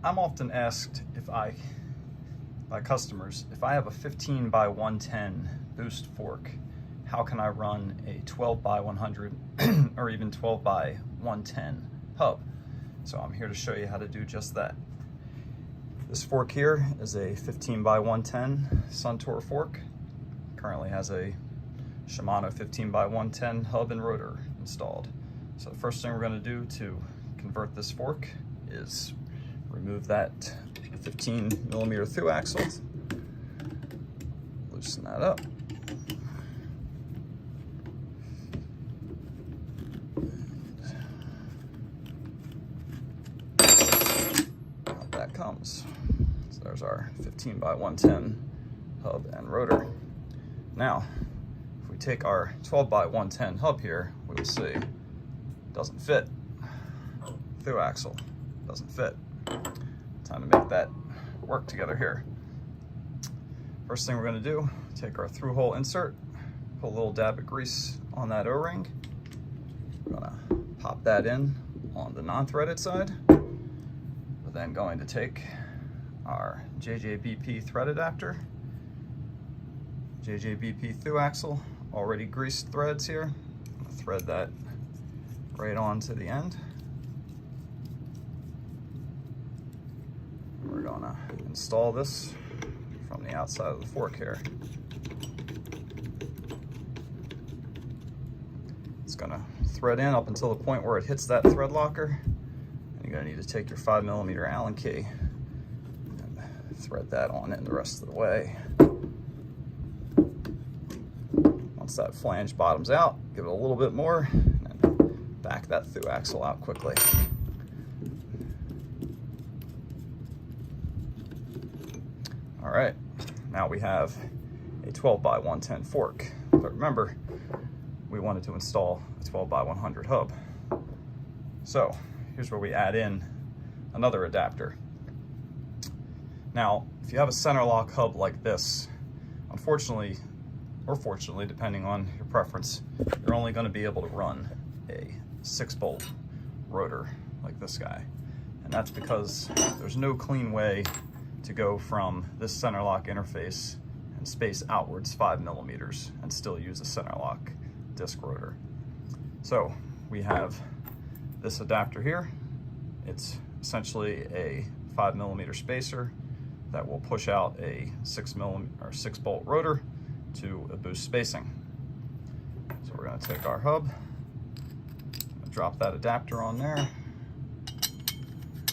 I'm often asked by customers, if I have a 15 by 110 boost fork, how can I run a 12 by 100 or even 12 by 110 hub? So I'm here to show you how to do just that. This fork here is a 15 by 110 Suntour fork. Currently has a Shimano 15 by 110 hub and rotor installed. So the first thing we're going to do to convert this fork is remove that 15 millimeter through axle, loosen that up, out that comes. So there's our 15 by 110 hub and rotor. Now, if we take our 12 by 110 hub here, we will see it doesn't fit. Through axle doesn't fit. Time to make that work together here. First thing we're going to do, take our through hole insert, put a little dab of grease on that O-ring. We're going to pop that in on the non-threaded side. We're then going to take our JJBP thread adapter, JJBP through axle, already greased threads here. I'm going to thread that right on to the end. We're going to install this from the outside of the fork here. It's going to thread in up until the point where it hits that thread locker. And you're going to need to take your 5 millimeter Allen key and thread that on in the rest of the way. Once that flange bottoms out, give it a little bit more and back that through axle out quickly. All right, now we have a 12 by 110 fork, but remember, we wanted to install a 12 by 100 hub. So here's where we add in another adapter. Now, if you have a center lock hub like this, unfortunately, or fortunately, depending on your preference, you're only going to be able to run a 6-bolt rotor like this guy. And that's because there's no clean way to go from this center lock interface and space outwards 5 millimeters and still use a center lock disc rotor. So we have this adapter here. It's essentially a 5 millimeter spacer that will push out a 6-bolt rotor to a boost spacing. So we're going to take our hub, drop that adapter on there,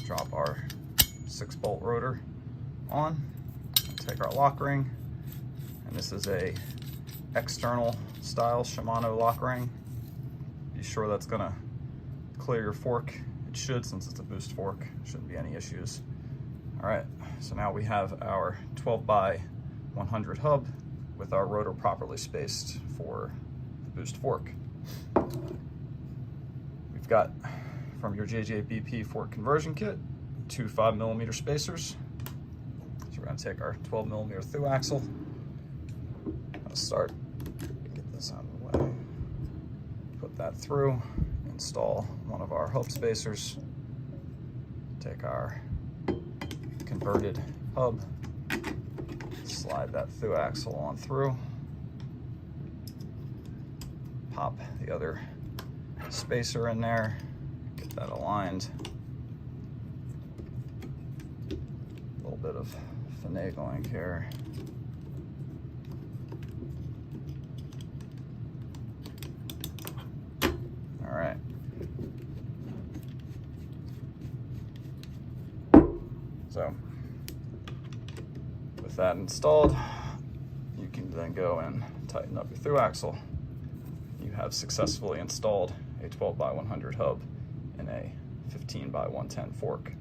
drop our 6-bolt rotor on, take our lock ring, and this is a external style Shimano lock ring. Be sure that's going to clear your fork. It should, since it's a boost fork. Shouldn't be any issues. All right, so now we have our 12 by 100 hub with our rotor properly spaced for the boost fork. We've got, from your JJBP fork conversion kit, 2 5 millimeter spacers. So we're going to take our 12 millimeter through axle. Let's get this out of the way. Put that through, install one of our hub spacers. Take our converted hub, slide that through axle on through, pop the other spacer in there, get that aligned. A little bit of finagling here. All right. So with that installed, you can then go and tighten up your through axle. You have successfully installed a 12 by 100 hub in a 15 by 110 fork.